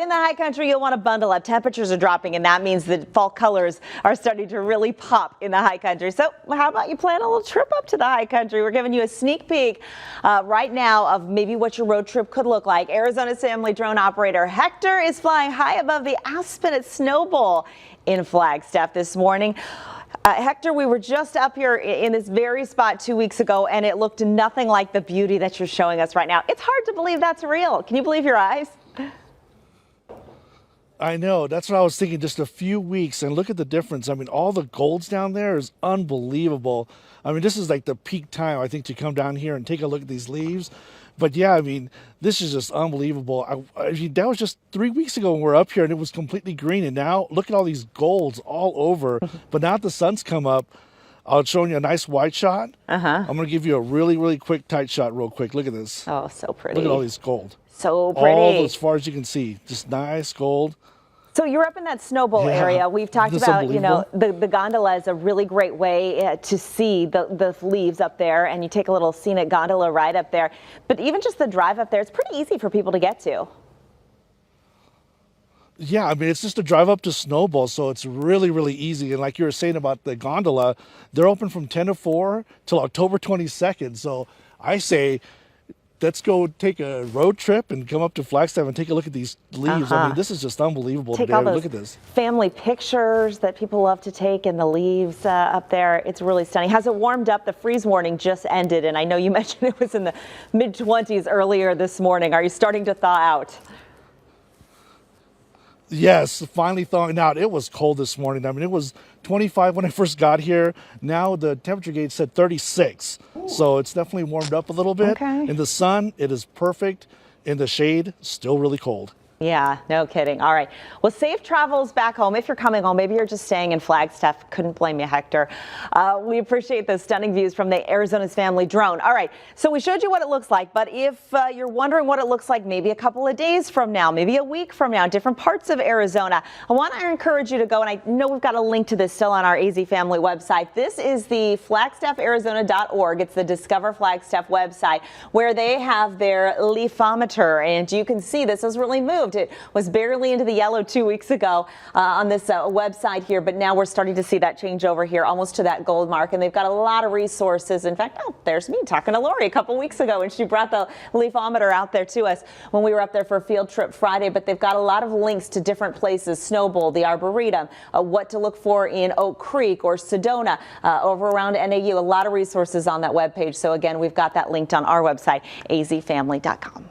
in the high country, you'll want to bundle up. Temperatures are dropping, and that means that fall colors are starting to really pop in the high country. So how about you plan a little trip up to the high country? We're giving you a sneak peek right now of maybe what your road trip could look like. Arizona's family drone operator Hector is flying high above the Aspen at Snow Bowl in Flagstaff this morning. Hector, we were just up here in this very spot 2 weeks ago, and it looked nothing like the beauty that you're showing us right now. It's hard to believe that's real. Can you believe your eyes? I know. That's what I was thinking. Just a few weeks, and look at the difference. I mean, all the golds down there is unbelievable. I mean, this is like the peak time, I think, to come down here and take a look at these leaves. But yeah, I mean, this is just unbelievable. I mean, that was just 3 weeks ago when we were up here and it was completely green. And now look at all these golds all over. But now that the sun's come up, I'll show you a nice wide shot. I'm going to give you a really, really quick tight shot real quick. Look at this. Oh, so pretty. Look at all these gold. So pretty. All as far as you can see. Just nice gold. So you're up in that Snow Bowl area. We've talked about, you know, the gondola is a really great way to see the leaves up there, and you take a little scenic gondola ride up there. But even just the drive up there, it's pretty easy for people to get to. Yeah, I mean, it's just a drive up to Snow Bowl, so it's really, really easy. And like you were saying about the gondola, they're open from 10 to 4 till October 22nd. So I say, let's go take a road trip and come up to Flagstaff and take a look at these leaves. I mean, this is just unbelievable today. I mean, look at this. Family pictures that people love to take in the leaves up there. It's really stunning. Has it warmed up? The freeze warning just ended, and I know you mentioned it was in the mid-20s earlier this morning. Are you starting to thaw out? Yes, finally thawing out. It was cold this morning. I mean, it was 25 when I first got here. Now the temperature gauge said 36. So it's definitely warmed up a little bit. In the sun, it is perfect. In the shade, still really cold. Yeah, no kidding. All right. Well, safe travels back home. If you're coming home, maybe you're just staying in Flagstaff. Couldn't blame you, Hector. We appreciate those stunning views from the Arizona's family drone. All right. So we showed you what it looks like. But if you're wondering what it looks like maybe a couple of days from now, maybe a week from now, different parts of Arizona, I want to encourage you to go. And I know we've got a link to this still on our AZ family website. This is the flagstaffarizona.org. It's the Discover Flagstaff website where they have their leafometer. And you can see this has really moved. It was barely into the yellow 2 weeks ago on this website here, but now we're starting to see that change over here, almost to that gold mark, and they've got a lot of resources. In fact, oh, there's me talking to Lori a couple weeks ago, and she brought the leafometer out there to us when we were up there for Field Trip Friday, but they've got a lot of links to different places, Snow Bowl, the Arboretum, what to look for in Oak Creek or Sedona, over around NAU, a lot of resources on that webpage. So again, we've got that linked on our website, azfamily.com.